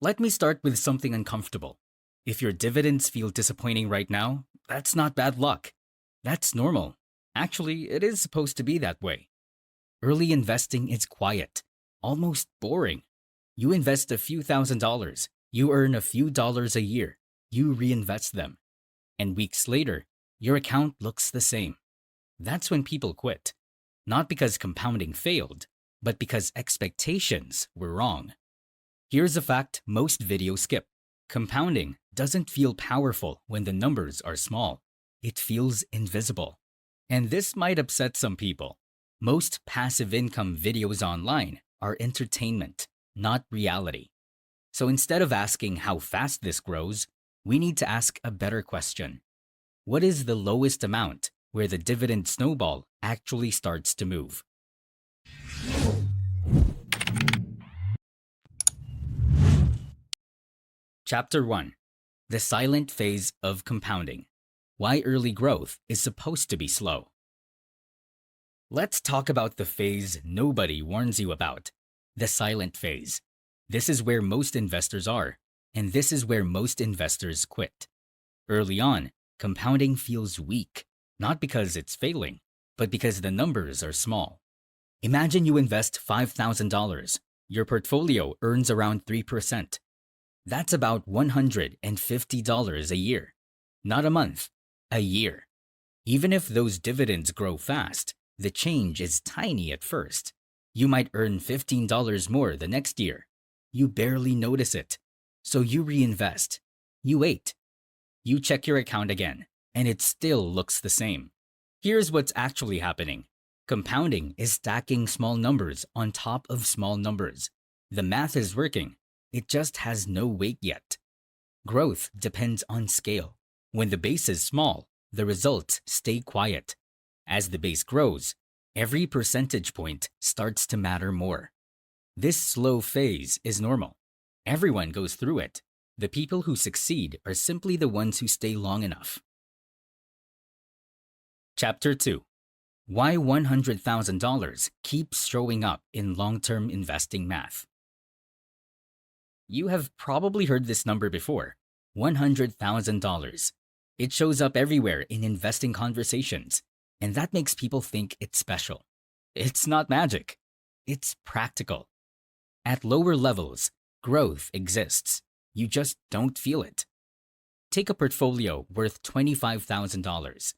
Let me start with something uncomfortable. If your dividends feel disappointing right now, that's not bad luck. That's normal. Actually, it is supposed to be that way. Early investing is quiet, almost boring. You invest a few $1,000s, you earn a few dollars a year, you reinvest them. And weeks later, your account looks the same. That's when people quit. Not because compounding failed, but because expectations were wrong. Here's a fact most videos skip. Compounding doesn't feel powerful when the numbers are small. It feels invisible. And this might upset some people. Most passive income videos online are entertainment, not reality. So instead of asking how fast this grows, we need to ask a better question. What is the lowest amount where the dividend snowball actually starts to move? Chapter 1. The Silent Phase of Compounding. Why Early Growth is Supposed to be Slow. Let's talk about the phase nobody warns you about, the silent phase. This is where most investors are, and this is where most investors quit. Early on, compounding feels weak, not because it's failing, but because the numbers are small. Imagine you invest $5,000. Your portfolio earns around 3%. That's about $150 a year. Not a month, a year. Even if those dividends grow fast, the change is tiny at first. You might earn $15 more the next year. You barely notice it. So you reinvest. You wait. You check your account again, and it still looks the same. Here's what's actually happening. Compounding is stacking small numbers on top of small numbers. The math is working. It just has no weight yet. Growth depends on scale. When the base is small, the results stay quiet. As the base grows, every percentage point starts to matter more. This slow phase is normal. Everyone goes through it. The people who succeed are simply the ones who stay long enough. Chapter 2. Why $100,000 keeps showing up in long-term investing math. You have probably heard this number before, $100,000. It shows up everywhere in investing conversations, and that makes people think it's special. It's not magic. It's practical. At lower levels, growth exists. You just don't feel it. Take a portfolio worth $25,000.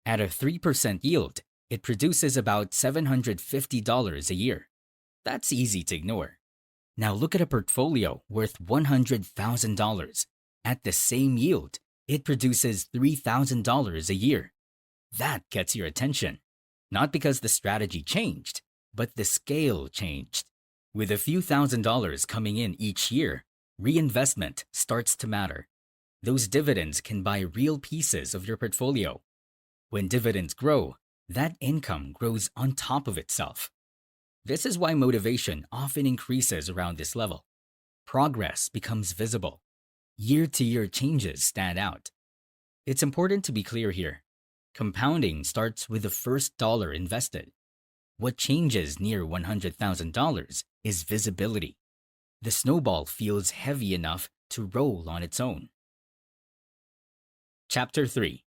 At a 3% yield, it produces about $750 a year. That's easy to ignore. Now look at a portfolio worth $100,000. At the same yield, it produces $3,000 a year. That gets your attention. Not because the strategy changed, but the scale changed. With a few $1,000s coming in each year, reinvestment starts to matter. Those dividends can buy real pieces of your portfolio. When dividends grow, that income grows on top of itself. This is why motivation often increases around this level. Progress becomes visible. Year-to-year changes stand out. It's important to be clear here. Compounding starts with the first dollar invested. What changes near $100,000 is visibility. The snowball feels heavy enough to roll on its own. Chapter 3.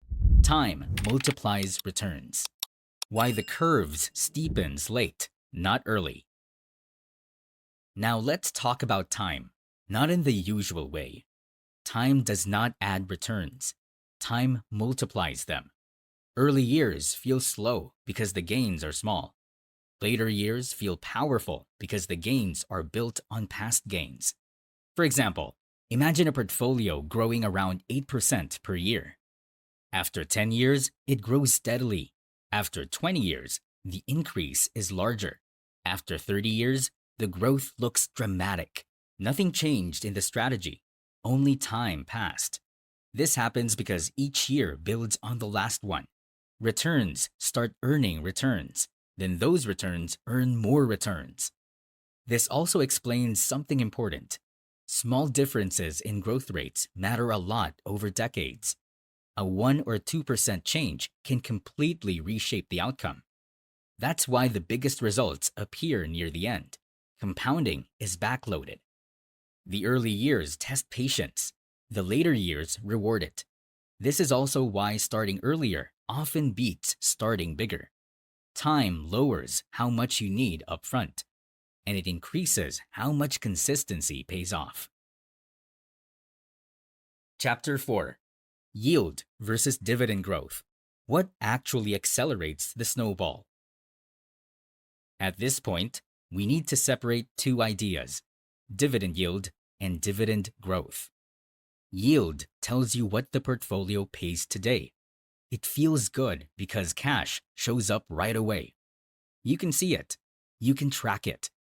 Time multiplies returns. Why the curves steepens late, not early. Now let's talk about time, not in the usual way. Time does not add returns. Time multiplies them. Early years feel slow because the gains are small. Later years feel powerful because the gains are built on past gains. For example, imagine a portfolio growing around 8% per year. After 10 years, it grows steadily. After 20 years, the increase is larger. After 30 years, the growth looks dramatic. Nothing changed in the strategy. Only time passed. This happens because each year builds on the last one. Returns start earning returns. Then those returns earn more returns. This also explains something important. Small differences in growth rates matter a lot over decades. A 1 or 2% change can completely reshape the outcome. That's why the biggest results appear near the end. Compounding is backloaded. The early years test patience. The later years reward it. This is also why starting earlier often beats starting bigger. Time lowers how much you need upfront, and it increases how much consistency pays off. Chapter 4: Yield versus Dividend Growth. What actually accelerates the snowball? At this point, we need to separate two ideas: dividend yield and dividend growth. Yield tells you what the portfolio pays today. It feels good because cash shows up right away. You can see it. You can track it.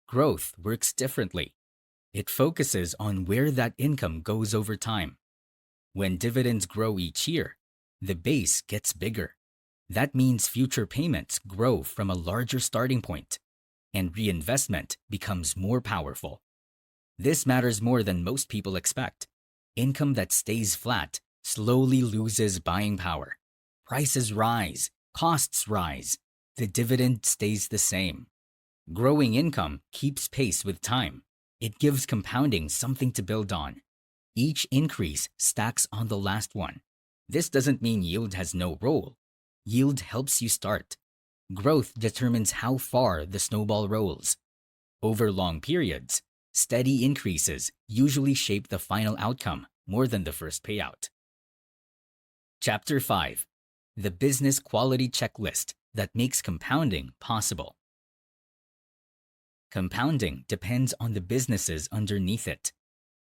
Growth works differently. It focuses on where that income goes over time. When dividends grow each year, the base gets bigger. That means future payments grow from a larger starting point, and reinvestment becomes more powerful. This matters more than most people expect. Income that stays flat slowly loses buying power. Prices rise, costs rise. The dividend stays the same. Growing income keeps pace with time. It gives compounding something to build on. Each increase stacks on the last one. This doesn't mean yield has no role. Yield helps you start. Growth determines how far the snowball rolls. Over long periods, steady increases usually shape the final outcome more than the first payout. Chapter 5: The Business Quality Checklist that makes compounding possible. Compounding depends on the businesses underneath it.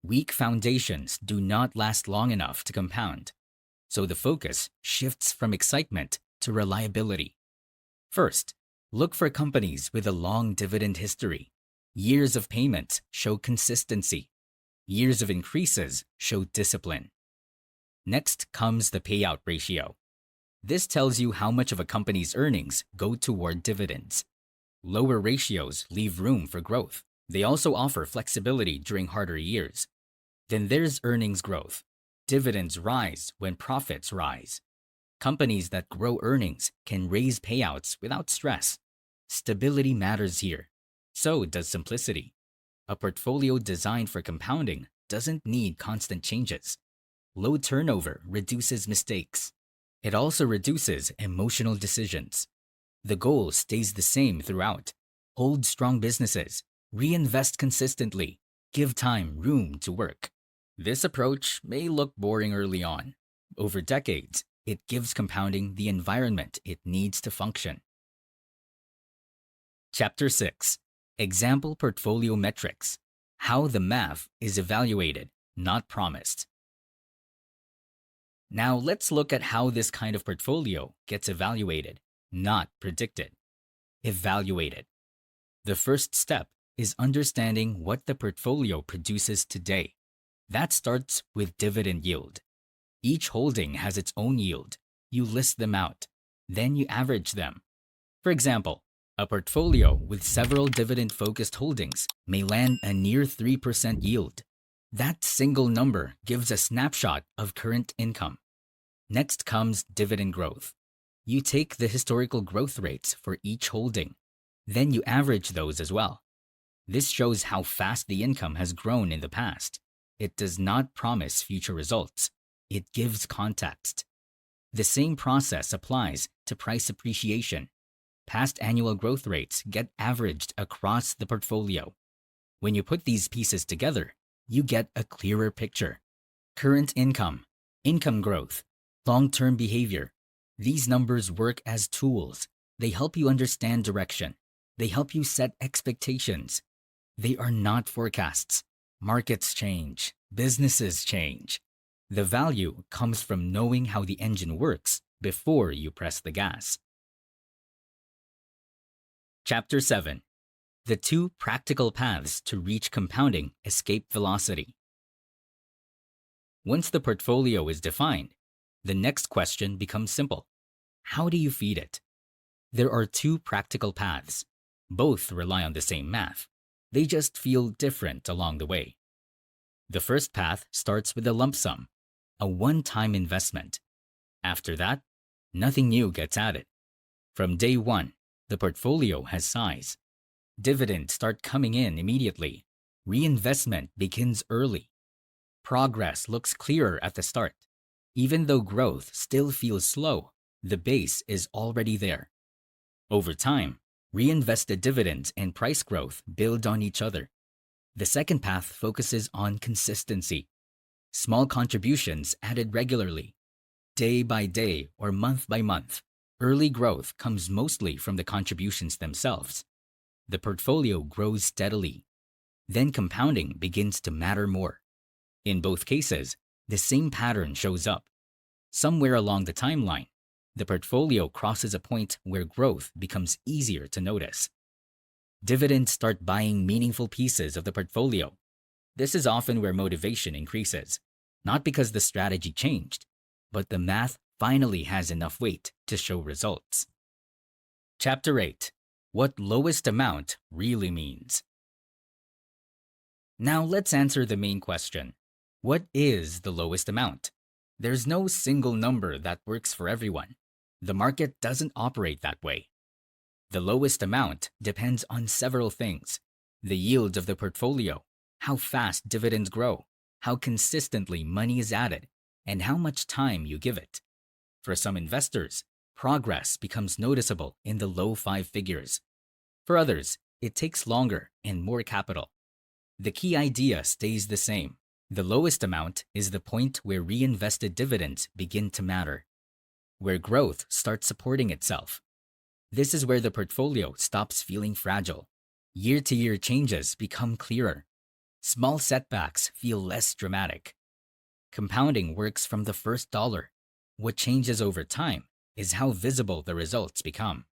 Weak foundations do not last long enough to compound, so the focus shifts from excitement to reliability. First, look for companies with a long dividend history. Years of payments show consistency. Years of increases show discipline. Next comes the payout ratio. This tells you how much of a company's earnings go toward dividends. Lower ratios leave room for growth. They also offer flexibility during harder years. Then there's earnings growth. Dividends rise when profits rise. Companies that grow earnings can raise payouts without stress. Stability matters here. So does simplicity. A portfolio designed for compounding doesn't need constant changes. Low turnover reduces mistakes. It also reduces emotional decisions. The goal stays the same throughout. Hold strong businesses. Reinvest consistently. Give time room to work. This approach may look boring early on. Over decades, it gives compounding the environment it needs to function. Chapter 6: Example Portfolio Metrics. How the math is evaluated, not promised. Now let's look at how this kind of portfolio gets evaluated, not predicted. Evaluated. The first step is understanding what the portfolio produces today. That starts with dividend yield. Each holding has its own yield. You list them out. Then you average them. For example, a portfolio with several dividend-focused holdings may land a near 3% yield. That single number gives a snapshot of current income. Next comes dividend growth. You take the historical growth rates for each holding. Then you average those as well. This shows how fast the income has grown in the past. It does not promise future results. It gives context. The same process applies to price appreciation. Past annual growth rates get averaged across the portfolio. When you put these pieces together, you get a clearer picture. Current income, income growth, long-term behavior. These numbers work as tools. They help you understand direction. They help you set expectations. They are not forecasts. Markets change. Businesses change. The value comes from knowing how the engine works before you press the gas. Chapter 7: The two practical paths to reach compounding escape velocity. Once the portfolio is defined, the next question becomes simple. How do you feed it? There are two practical paths. Both rely on the same math. They just feel different along the way. The first path starts with a lump sum, a one-time investment. After that, nothing new gets added. From day one, the portfolio has size. Dividends start coming in immediately. reinvestment begins early. Progress looks clearer at the start. Even though growth still feels slow, the base is already there. Over time, reinvested dividends and price growth build on each other. The second path focuses on consistency. Small contributions added regularly. Day by day or month by month, early growth comes mostly from the contributions themselves. The portfolio grows steadily. Then compounding begins to matter more. In both cases, the same pattern shows up. Somewhere along the timeline, the portfolio crosses a point where growth becomes easier to notice. Dividends start buying meaningful pieces of the portfolio. This is often where motivation increases, not because the strategy changed, but the math finally has enough weight to show results. Chapter 8. What lowest amount really means. Now let's answer the main question. What is the lowest amount? There's no single number that works for everyone. The market doesn't operate that way. The lowest amount depends on several things: the yield of the portfolio, how fast dividends grow, how consistently money is added, and how much time you give it. For some investors, progress becomes noticeable in the low five figures. For others, it takes longer and more capital. The key idea stays the same. The lowest amount is the point where reinvested dividends begin to matter, where growth starts supporting itself. This is where the portfolio stops feeling fragile. Year-to-year changes become clearer. Small setbacks feel less dramatic. Compounding works from the first dollar. What changes over time is how visible the results become.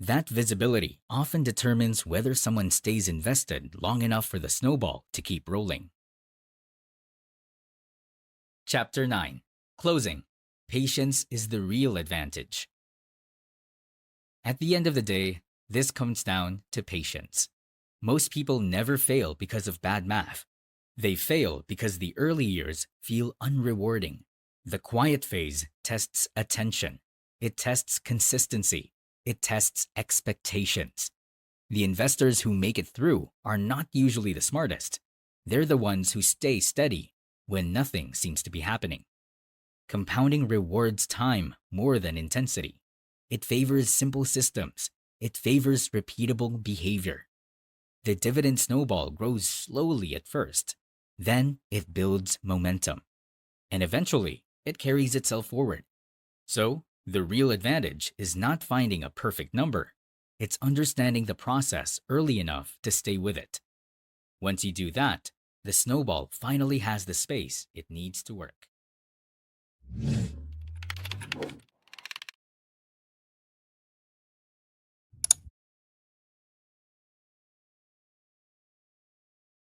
That visibility often determines whether someone stays invested long enough for the snowball to keep rolling. Chapter 9. Closing. Patience is the real advantage. At the end of the day, this comes down to patience. Most people never fail because of bad math. They fail because the early years feel unrewarding. The quiet phase tests attention. It tests consistency. It tests expectations. The investors who make it through are not usually the smartest. They're the ones who stay steady when nothing seems to be happening. Compounding rewards time more than intensity. It favors simple systems. It favors repeatable behavior. The dividend snowball grows slowly at first. Then it builds momentum. And eventually, it carries itself forward. So, the real advantage is not finding a perfect number. It's understanding the process early enough to stay with it. Once you do that, the snowball finally has the space it needs to work.